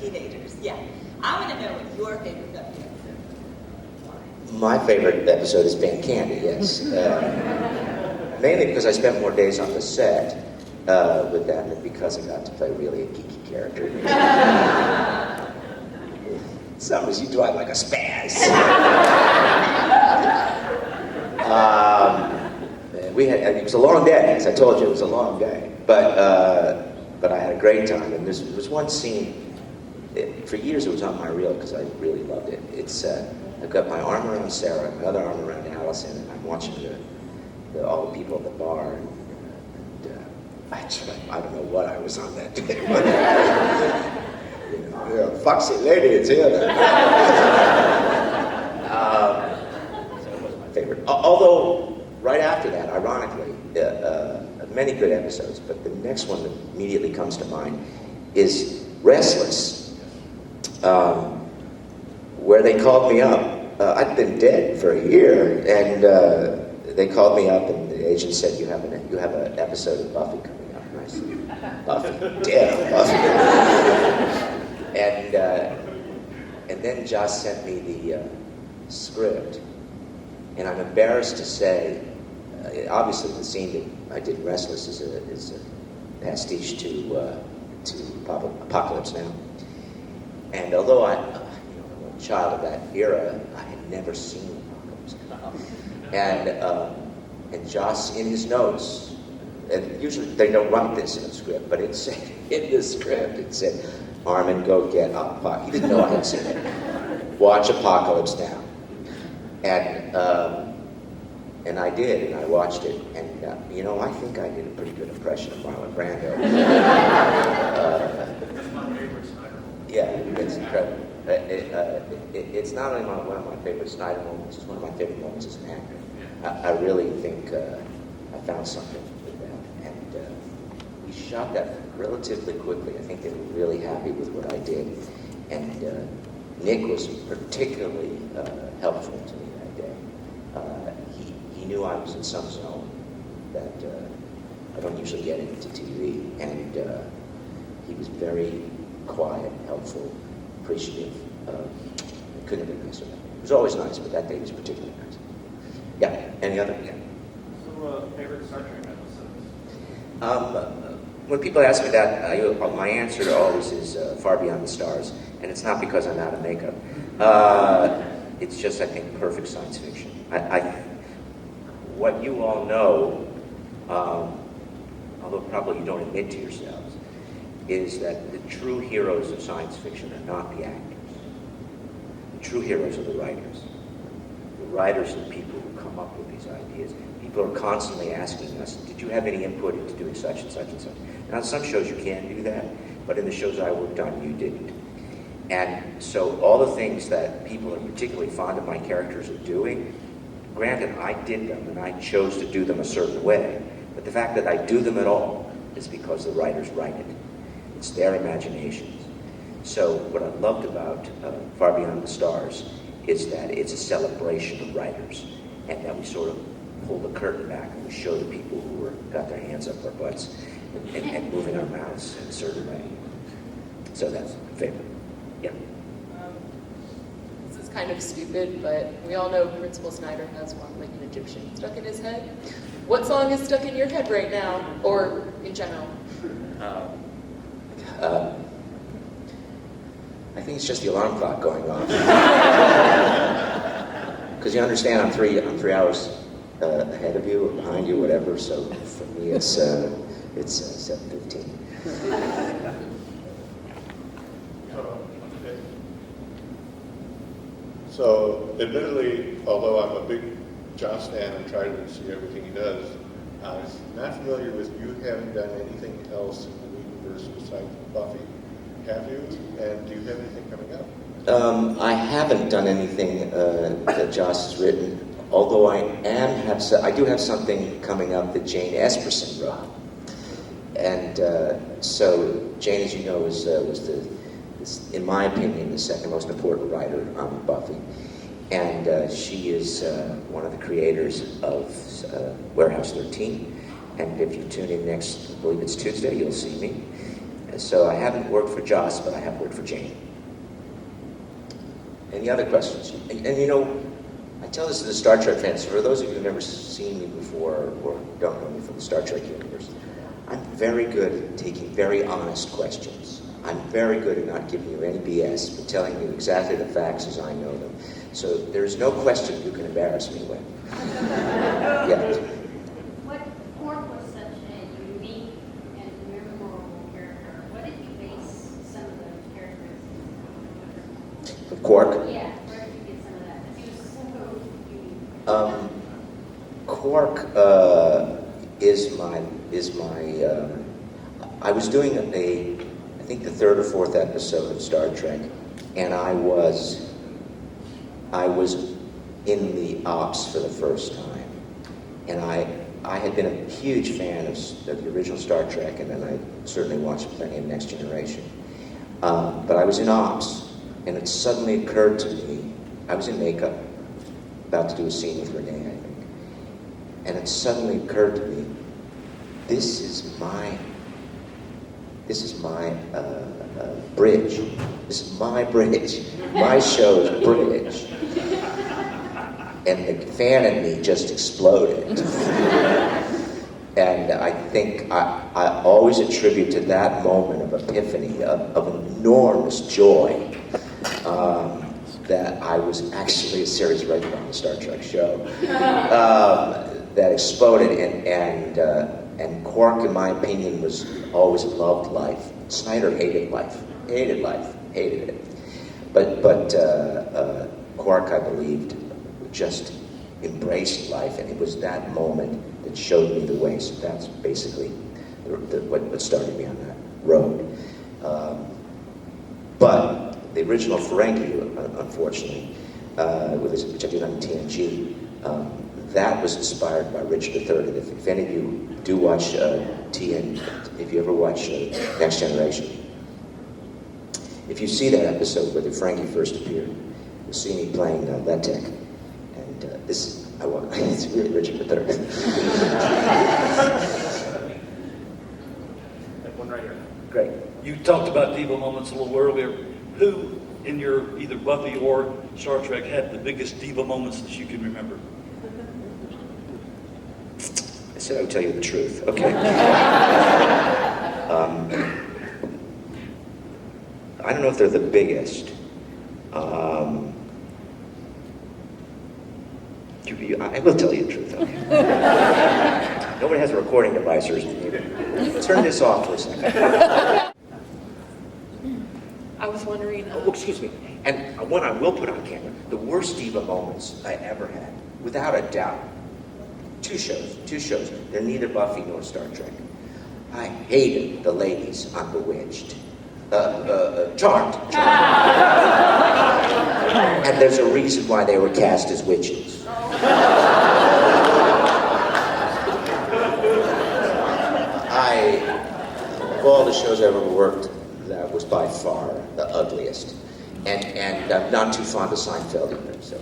teenagers. Yeah. I want to know what your favorite Buffy episode is. My favorite episode is Ben Candy, yes. Mainly because I spent more days on the set with that than because I got to play really a geeky character. Sometimes you drive like a spaz. It was a long day, as I told you, it was a long day. But I had a great time, and there was one scene, for years it was on my reel because I really loved it. It's, I've got my arm around Sarah, and my other arm around Allison, and I'm watching all the people at the bar, and I don't know what I was on that day, but foxy lady, it's here. So it was my favorite. Although, right after that, ironically, many good episodes, but the next one that immediately comes to mind is Restless, where they called me up. I'd been dead for a year, and they called me up, and the agent said, you have an episode of Buffy coming up. And I said, Buffy? Damn, Buffy. And then Josh sent me the script, and I'm embarrassed to say, obviously the scene that I did in Restless is a pastiche to Apocalypse Now. And although I'm a child of that era, I had never seen Apocalypse Now. And Joss, in his notes, and usually they don't write this in a script, but it said in the script, it said, Armin, go get Apocalypse. He didn't know I had seen it. Watch Apocalypse Now. And I did, and I watched it, and I think I did a pretty good impression of Marlon Brando. Yeah, it's incredible. It's not only one of my favorite Snyder moments, it's one of my favorite moments as an actor. I really think I found something with that, and we shot that relatively quickly. I think they were really happy with what I did, and Nick was particularly helpful to me that day. He knew I was in some zone that I don't usually get into TV, and he was very quiet, helpful, appreciative. It couldn't have been nicer. It was always nice, but that day was particularly nice. Yeah, any other? Yeah. So, favorite Star Trek episodes? When people ask me that, my answer always is Far Beyond the Stars, and it's not because I'm out of makeup. It's just, I think, perfect science fiction. What you all know, although probably you don't admit to yourselves, is that the true heroes of science fiction are not the actors. The true heroes are the writers. The writers are the people who come up with these ideas. People are constantly asking us, did you have any input into doing such and such and such? Now, on some shows you can do that, but in the shows I worked on, you didn't. And so all the things that people are particularly fond of my characters are doing, granted, I did them and I chose to do them a certain way, but the fact that I do them at all is because the writers write it. It's their imaginations. So what I loved about Far Beyond the Stars is that it's a celebration of writers, and that we sort of pull the curtain back and we show the people who got their hands up our butts and moving our mouths in a certain way. So that's my favorite. Yeah. This is kind of stupid, but we all know Principal Snyder has one, like an Egyptian stuck in his head. What song is stuck in your head right now, or in general? I think it's just the alarm clock going off. Because you understand, I'm three hours ahead of you or behind you, whatever. So for me, it's 7:15. So, admittedly, although I'm a big Joss fan and try to see everything he does, I'm not familiar with you having done anything else in the universe besides Buffy. Have you? And do you have anything coming up? I haven't done anything that Joss has written, although I do have something coming up that Jane Esperson wrote. And so Jane, as you know, was in my opinion, the second most important writer on Buffy. And she is one of the creators of Warehouse 13. And if you tune in next, I believe it's Tuesday, you'll see me. So I haven't worked for Joss, but I have worked for Jane. Any other questions? And you know, I tell this to the Star Trek fans. For those of you who've never seen me before or don't know me from the Star Trek universe, I'm very good at taking very honest questions. I'm very good at not giving you any BS, but telling you exactly the facts as I know them. So there's no question you can embarrass me with. Yeah. What Quark was such a unique and memorable character. What did you base some of the characteristics Of Quark. on? Yeah, where did you get some of that? Because he was so unique. Quark is my. I was doing I think the third or fourth episode of Star Trek, and I was in the ops for the first time, and I had been a huge fan of the original Star Trek, and then I certainly watched plenty of Next Generation, but I was in ops, and it suddenly occurred to me, I was in makeup, about to do a scene with Renee, I think, and it suddenly occurred to me, this is my bridge. This is my bridge. My show's bridge. And the fan in me just exploded. And I think I always attribute to that moment of epiphany, of enormous joy, that I was actually a series regular on the Star Trek show, that exploded. And Quark, in my opinion, was always loved life. Snyder hated life, hated it. But Quark, I believed, just embraced life, and it was that moment that showed me the way. So that's basically what started me on that road. But the original Ferengi, unfortunately, which I did on TNG, that was inspired by Richard III. And if any of you do watch if you ever watch Next Generation, if you see that episode where the Ferengi first appeared, you'll see me playing Letek, and it's really Richard III. One right here. Great. You talked about diva moments a little earlier. Who in your either Buffy or Star Trek had the biggest diva moments that you can remember? I said I would tell you the truth. Okay. I don't know if they're the biggest. I will tell you the truth. Okay. Nobody has a recording device or turn this off for a second. I was wondering. Oh, excuse me. And one I will put on camera. The worst diva moments I ever had, without a doubt. Two shows. They're neither Buffy nor Star Trek. I hated the ladies on Bewitched. Charmed. And there's a reason why they were cast as witches. Of all the shows I've ever worked, that was by far the ugliest. And I'm not too fond of Seinfeld either, so.